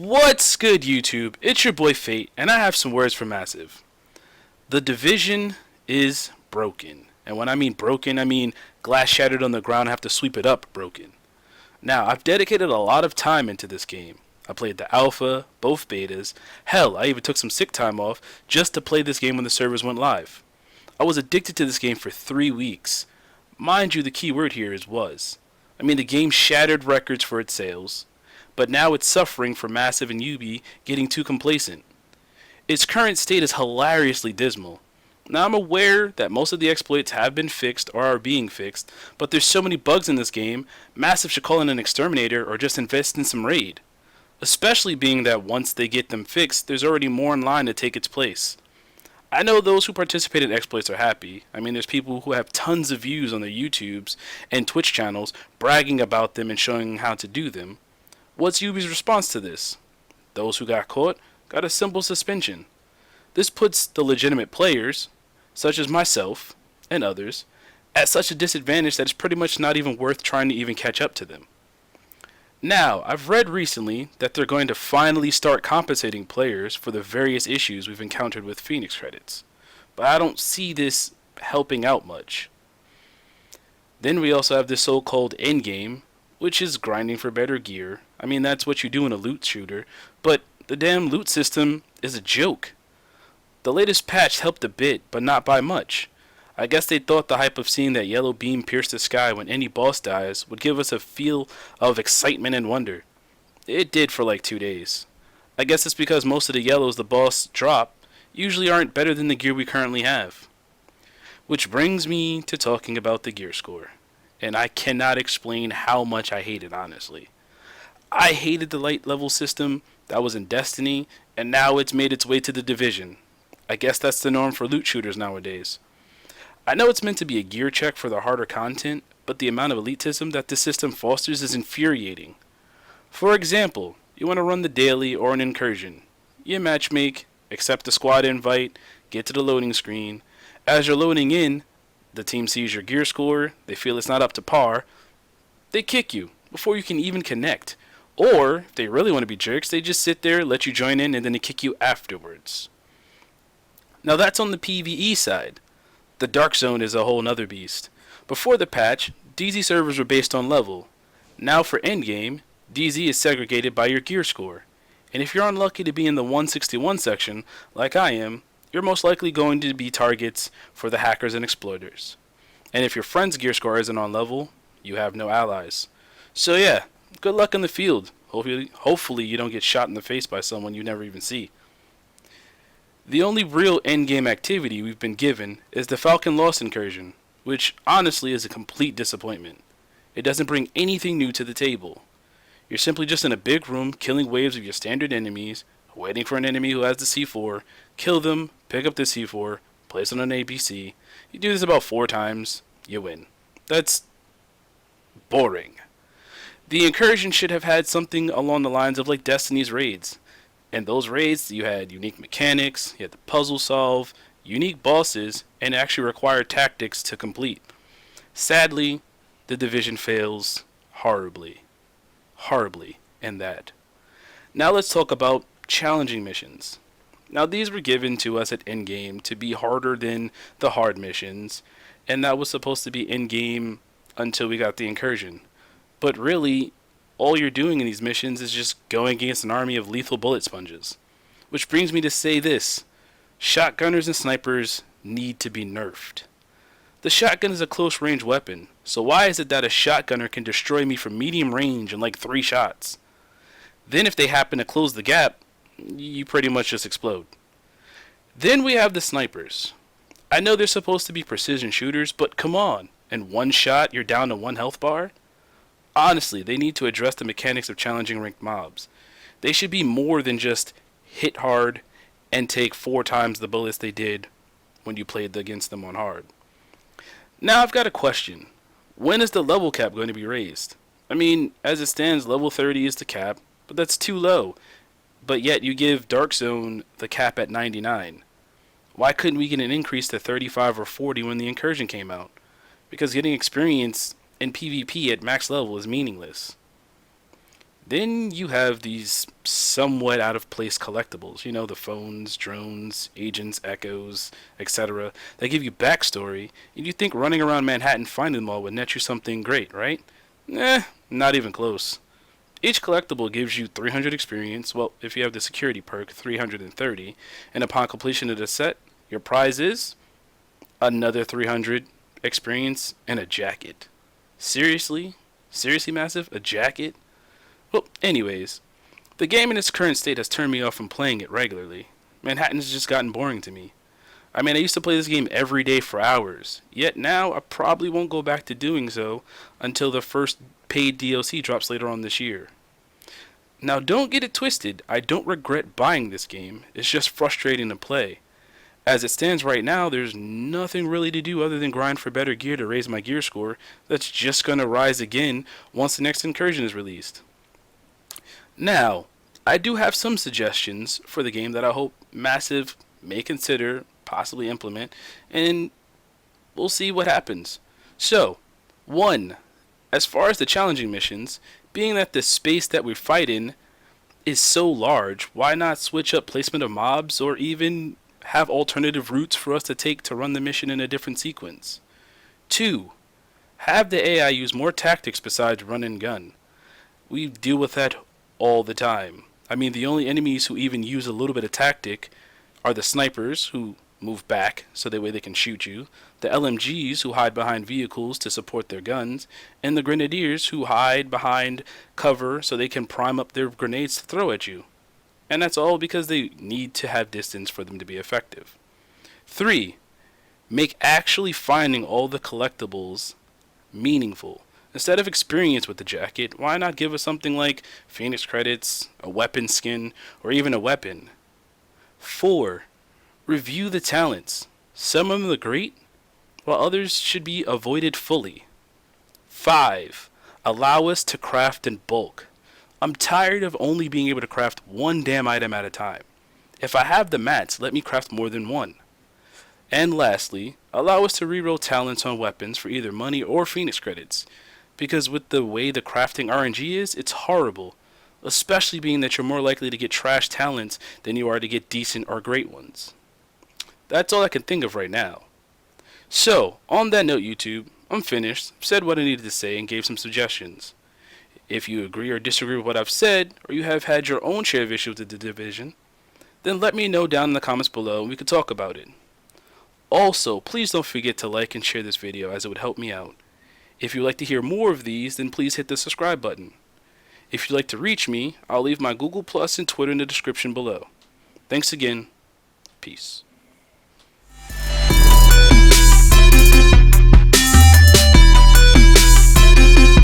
What's good, YouTube? It's your boy Fate, and I have some words for Massive. The division is broken. And when I mean broken, I mean glass shattered on the ground, I have to sweep it up broken. Now, I've dedicated a lot of time into this game. I played the alpha, both betas. Hell, I even took some sick time off just to play this game when the servers went live. I was addicted to this game for 3 weeks. Mind you, the key word here is was. The game shattered records for its sales, but now it's suffering from Massive and Yubi getting too complacent. Its current state is hilariously dismal. Now, I'm aware that most of the exploits have been fixed or are being fixed, but there's so many bugs in this game, Massive should call in an exterminator or just invest in some raid. Especially being that once they get them fixed, there's already more in line to take its place. I know those who participate in exploits are happy. There's people who have tons of views on their YouTubes and Twitch channels bragging about them and showing how to do them. What's Yubi's response to this? Those who got caught got a simple suspension. This puts the legitimate players, such as myself and others, at such a disadvantage that it's pretty much not even worth trying to even catch up to them. Now, I've read recently that they're going to finally start compensating players for the various issues we've encountered with Phoenix credits, but I don't see this helping out much. Then we also have this so-called endgame, which is grinding for better gear. That's what you do in a loot shooter, but the damn loot system is a joke. The latest patch helped a bit, but not by much. I guess they thought the hype of seeing that yellow beam pierce the sky when any boss dies would give us a feel of excitement and wonder. It did for like 2 days. I guess it's because most of the yellows the boss drop usually aren't better than the gear we currently have. Which brings me to talking about the gear score. And I cannot explain how much I hate it, honestly. I hated the light level system that was in Destiny, and now it's made its way to the Division. I guess that's the norm for loot shooters nowadays. I know it's meant to be a gear check for the harder content, but the amount of elitism that this system fosters is infuriating. For example, you want to run the daily or an incursion. You matchmake, accept the squad invite, get to the loading screen. As you're loading in, the team sees your gear score, they feel it's not up to par, they kick you before you can even connect. Or, if they really want to be jerks, they just sit there, let you join in, and then they kick you afterwards. Now that's on the PvE side. The Dark Zone is a whole nother beast. Before the patch, DZ servers were based on level. Now for endgame, DZ is segregated by your gear score. And if you're unlucky to be in the 161 section, like I am, you're most likely going to be targets for the hackers and exploiters. And if your friend's gear score isn't on level, you have no allies. So yeah, good luck in the field. Hopefully you don't get shot in the face by someone you never even see. The only real endgame activity we've been given is the Falcon Lost incursion, which honestly is a complete disappointment. It doesn't bring anything new to the table. You're simply just in a big room killing waves of your standard enemies, waiting for an enemy who has the C4, kill them, pick up the C4, place it on an ABC. You do this about 4 times, you win. That's boring. The incursion should have had something along the lines of like Destiny's raids. In those raids, you had unique mechanics, you had the puzzle solve, unique bosses, and actually required tactics to complete. Sadly, the Division fails horribly. Horribly in that. Now let's talk about challenging missions. Now these were given to us at endgame to be harder than the hard missions, and that was supposed to be endgame until we got the incursion. But really, all you're doing in these missions is just going against an army of lethal bullet sponges. Which brings me to say this. Shotgunners and snipers need to be nerfed. The shotgun is a close range weapon, so why is it that a shotgunner can destroy me from medium range in like 3 shots? Then if they happen to close the gap, you pretty much just explode. Then we have the snipers. I know they're supposed to be precision shooters, but come on, in 1 shot you're down to 1 health bar? Honestly, they need to address the mechanics of challenging ranked mobs. They should be more than just hit hard and take 4 times the bullets they did when you played against them on hard. Now I've got a question. When is the level cap going to be raised? As it stands, level 30 is the cap, but that's too low. But yet you give Dark Zone the cap at 99. Why couldn't we get an increase to 35 or 40 when the incursion came out? Because getting experience in PvP at max level is meaningless. Then you have these somewhat out of place collectibles, you know, the phones, drones, agents, echoes, etc. They give you backstory, and you think running around Manhattan finding them all would net you something great, right? Not even close. Each collectible gives you 300 experience, well, if you have the security perk, 330, and upon completion of the set, your prize is another 300 experience and a jacket. Seriously? Seriously, Massive? A jacket? Well, anyways, the game in its current state has turned me off from playing it regularly. Manhattan's just gotten boring to me. I mean, I used to play this game every day for hours, yet now I probably won't go back to doing so until the first paid DLC drops later on this year. Now, don't get it twisted, I don't regret buying this game, it's just frustrating to play. As it stands right now, there's nothing really to do other than grind for better gear to raise my gear score that's just gonna rise again once the next incursion is released. Now, I do have some suggestions for the game that I hope Massive may consider, possibly implement, and we'll see what happens. So, 1. As far as the challenging missions, being that the space that we fight in is so large, why not switch up placement of mobs or even have alternative routes for us to take to run the mission in a different sequence? 2. Have the AI use more tactics besides run and gun. We deal with that all the time. I mean, the only enemies who even use a little bit of tactic are the snipers, who move back so that way they can shoot you, the LMGs, who hide behind vehicles to support their guns, and the grenadiers, who hide behind cover so they can prime up their grenades to throw at you. And that's all because they need to have distance for them to be effective. 3. Make actually finding all the collectibles meaningful. Instead of experience with the jacket, why not give us something like Phoenix credits, a weapon skin, or even a weapon? 4. Review the talents. Some of them are great, while others should be avoided fully. 5. Allow us to craft in bulk. I'm tired of only being able to craft one damn item at a time. If I have the mats, let me craft more than one. And lastly, allow us to reroll talents on weapons for either money or Phoenix credits. Because with the way the crafting RNG is, it's horrible. Especially being that you're more likely to get trash talents than you are to get decent or great ones. That's all I can think of right now. So, on that note, YouTube, I'm finished, said what I needed to say, and gave some suggestions. If you agree or disagree with what I've said, or you have had your own share of issues with the Division, then let me know down in the comments below and we could talk about it. Also, please don't forget to like and share this video as it would help me out. If you'd like to hear more of these, then please hit the subscribe button. If you'd like to reach me, I'll leave my Google Plus and Twitter in the description below. Thanks again. Peace.